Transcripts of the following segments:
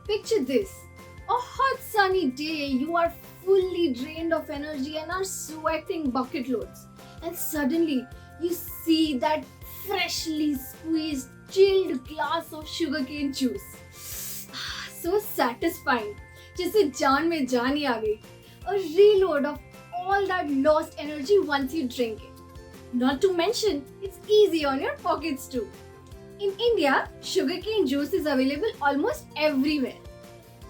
Picture this. A hot sunny day, you are fully drained of energy and are sweating bucket loads. And suddenly, you see that freshly squeezed, chilled glass of sugarcane juice. So satisfying. जैसे जान में जान ही आ गई. A reload of all that lost energy once you drink it. Not to mention, it's easy on your pockets too. In India, sugarcane juice is available almost everywhere.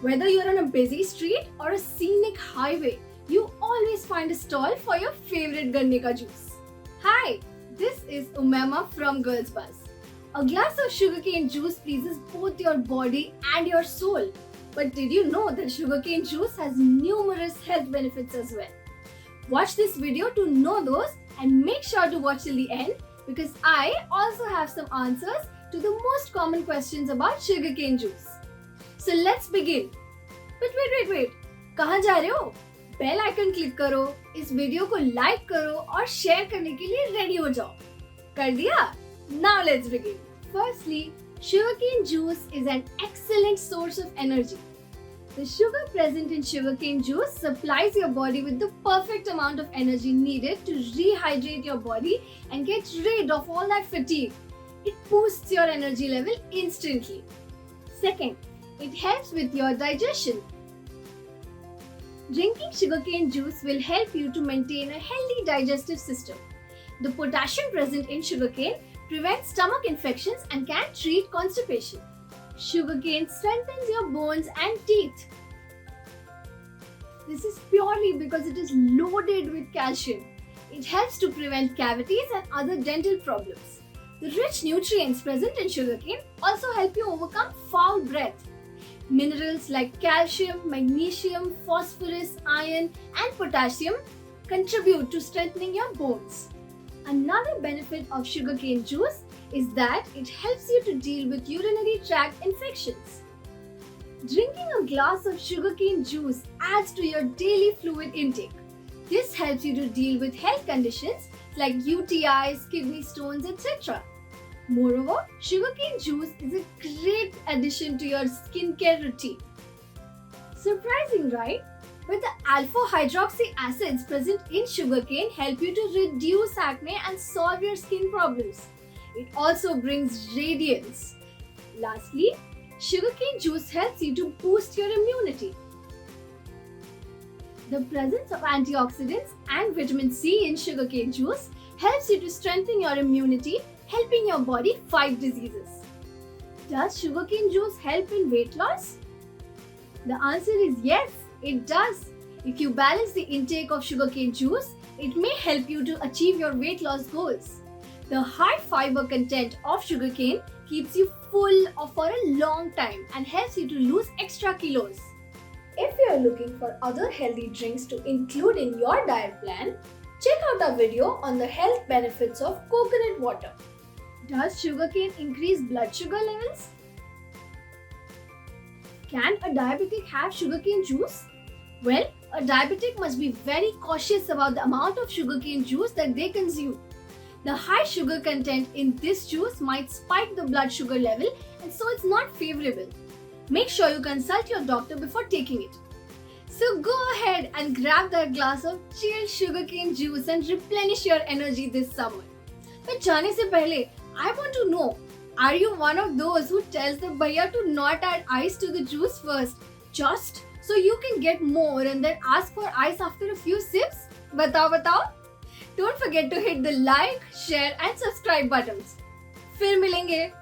Whether you're on a busy street or a scenic highway, you always find a stall for your favorite ganne ka juice. Hi, this is Umema from Girls Buzz. A glass of sugarcane juice pleases both your body and your soul. But did you know that sugarcane juice has numerous health benefits as well? Watch this video to know those and make sure to watch till the end because I also have some answers to the most common questions about sugarcane juice. So let's begin. But wait. कहाँ जा रहे हो? Bell icon click करो, इस video को like करो और share करने के लिए रेडी हो जाओ. कर दिया? Now let's begin. Firstly, sugarcane juice is an excellent source of energy. The sugar present in sugarcane juice supplies your body with the perfect amount of energy needed to rehydrate your body and get rid of all that fatigue. It boosts your energy level instantly. Second, it helps with your digestion. Drinking sugarcane juice will help you to maintain a healthy digestive system. The potassium present in sugarcane prevents stomach infections and can treat constipation. Sugarcane strengthens your bones and teeth. This is purely because it is loaded with calcium. It helps to prevent cavities and other dental problems. The rich nutrients present in sugarcane also help you overcome foul breath. Minerals like calcium, magnesium, phosphorus, iron, and potassium contribute to strengthening your bones. Another benefit of sugarcane juice is that it helps you to deal with urinary tract infections. Drinking a glass of sugarcane juice adds to your daily fluid intake. This helps you to deal with health conditions like UTIs, kidney stones, etc. Moreover, sugarcane juice is a great addition to your skincare routine. Surprising, right? But the alpha hydroxy acids present in sugarcane help you to reduce acne and solve your skin problems. It also brings radiance. Lastly, sugarcane juice helps you to boost your immunity. The presence of antioxidants and vitamin C in sugarcane juice helps you to strengthen your immunity, helping your body fight diseases. Does sugarcane juice help in weight loss? The answer is yes, it does. If you balance the intake of sugarcane juice, it may help you to achieve your weight loss goals. The high fiber content of sugarcane keeps you full for a long time and helps you to lose extra kilos. If you are looking for other healthy drinks to include in your diet plan, check out our video on the health benefits of coconut water. Does sugarcane increase blood sugar levels? Can a diabetic have sugarcane juice? Well, a diabetic must be very cautious about the amount of sugarcane juice that they consume. The high sugar content in this juice might spike the blood sugar level and so it's not favorable. Make sure you consult your doctor before taking it. So go ahead and grab that glass of chilled sugarcane juice and replenish your energy this summer. But जाने से पहले, I want to know, are you one of those who tells the bhaiya to not add ice to the juice first, just so you can get more and then ask for ice after a few sips? बताओ. Don't forget to hit the like, share and subscribe buttons. फिर मिलेंगे.